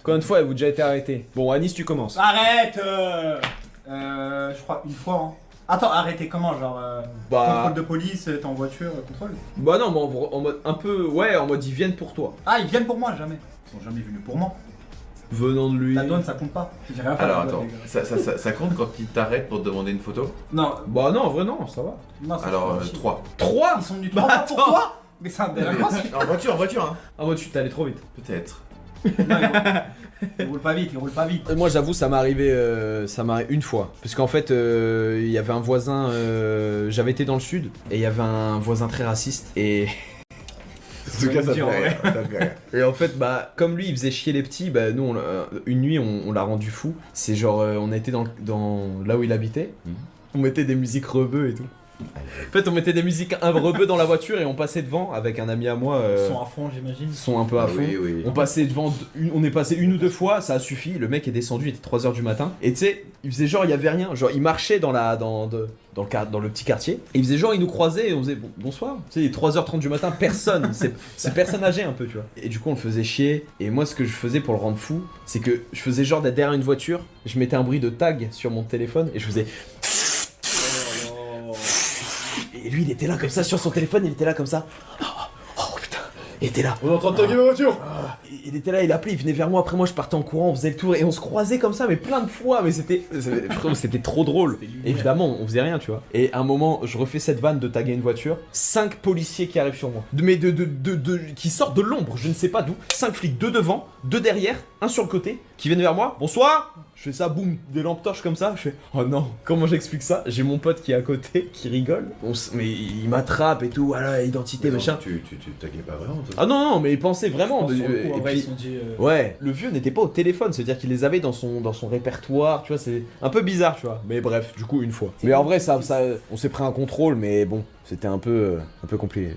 Combien de fois avez-vous déjà été arrêté? Bon, Anis, tu commences. Arrête je crois une fois. Hein. Attends, arrêtez comment? Genre, contrôle de police, t'es en voiture, contrôle? Bah non, mais en mode un peu... Ouais, en mode ils viennent pour toi. Ah, ils viennent pour moi, jamais. Ils sont jamais venus pour moi. Venant de lui... La douane, ça compte pas. J'ai rien fait. Alors à la douane, attends, les gars. ça compte quand ils t'arrêtent pour te demander une photo? Non, Bah non, en vrai non, ça va. non, ça Alors fait chier. 3. 3 Ils sont venus Bah, 3 fois pour attends. toi? Mais c'est un délinquant, celui-là. En voiture, hein. Ah moi tu t'es allé trop vite. Peut-être. Non, il roule pas vite, il roule pas vite. Moi j'avoue ça m'est arrivé une fois. Parce qu'en fait il y avait un voisin, j'avais été dans le sud et il y avait un voisin très raciste et... En tout cas, ça fait dire, rire. Ça fait rire. Et en fait bah comme lui il faisait chier les petits, bah nous une nuit on l'a rendu fou. C'est genre on a été dans là où il habitait, on mettait des musiques rebeux et tout. En fait on mettait des musiques rebeux dans la voiture et on passait devant avec un ami à moi. Ils sont à fond, j'imagine. Sont un peu à fond. Oui, oui. On passait devant, on est passé une ou deux fois, ça a suffi. Le mec est descendu, il était 3h du matin. Et tu sais, il faisait genre il y avait rien. Genre il marchait dans le petit quartier. Et il faisait genre il nous croisait et on faisait bonsoir. Tu sais, il est 3h30 du matin, personne. C'est personne âgé un peu, tu vois. Et du coup on le faisait chier. Et moi ce que je faisais pour le rendre fou, c'est que je faisais genre d'être derrière une voiture. Je mettais un bruit de tag sur mon téléphone et je faisais. Et lui il était là comme ça sur son téléphone, il était là comme ça. Oh putain, il était là. On est en train de taguer ma voiture. Il était là, il appelait, il venait vers moi, après moi je partais en courant, on faisait le tour et on se croisait comme ça mais plein de fois, mais c'était trop drôle. Évidemment, on faisait rien, tu vois. Et à un moment, je refais cette vanne de taguer une voiture, 5 policiers qui arrivent sur moi. Mais qui sortent de l'ombre, je ne sais pas d'où. 5 flics, 2 devant, 2 derrière, 1 sur le côté, qui viennent vers moi. Bonsoir. Je fais ça, boum, des lampes torches comme ça. Je fais, oh non, comment j'explique ça? J'ai mon pote qui est à côté, qui rigole. Mais il m'attrape et tout, voilà, identité, machin. Tu taguais pas vraiment, toi? Ah non, non, mais il pensait vraiment. Sur le coup, en Et vrai, puis- ils se sont dit. Ouais, le vieux n'était pas au téléphone, c'est-à-dire qu'il les avait dans son répertoire, tu vois, c'est un peu bizarre, tu vois. Mais bref, du coup, une fois. Mais en vrai, on s'est pris un contrôle, mais bon, c'était un peu compliqué.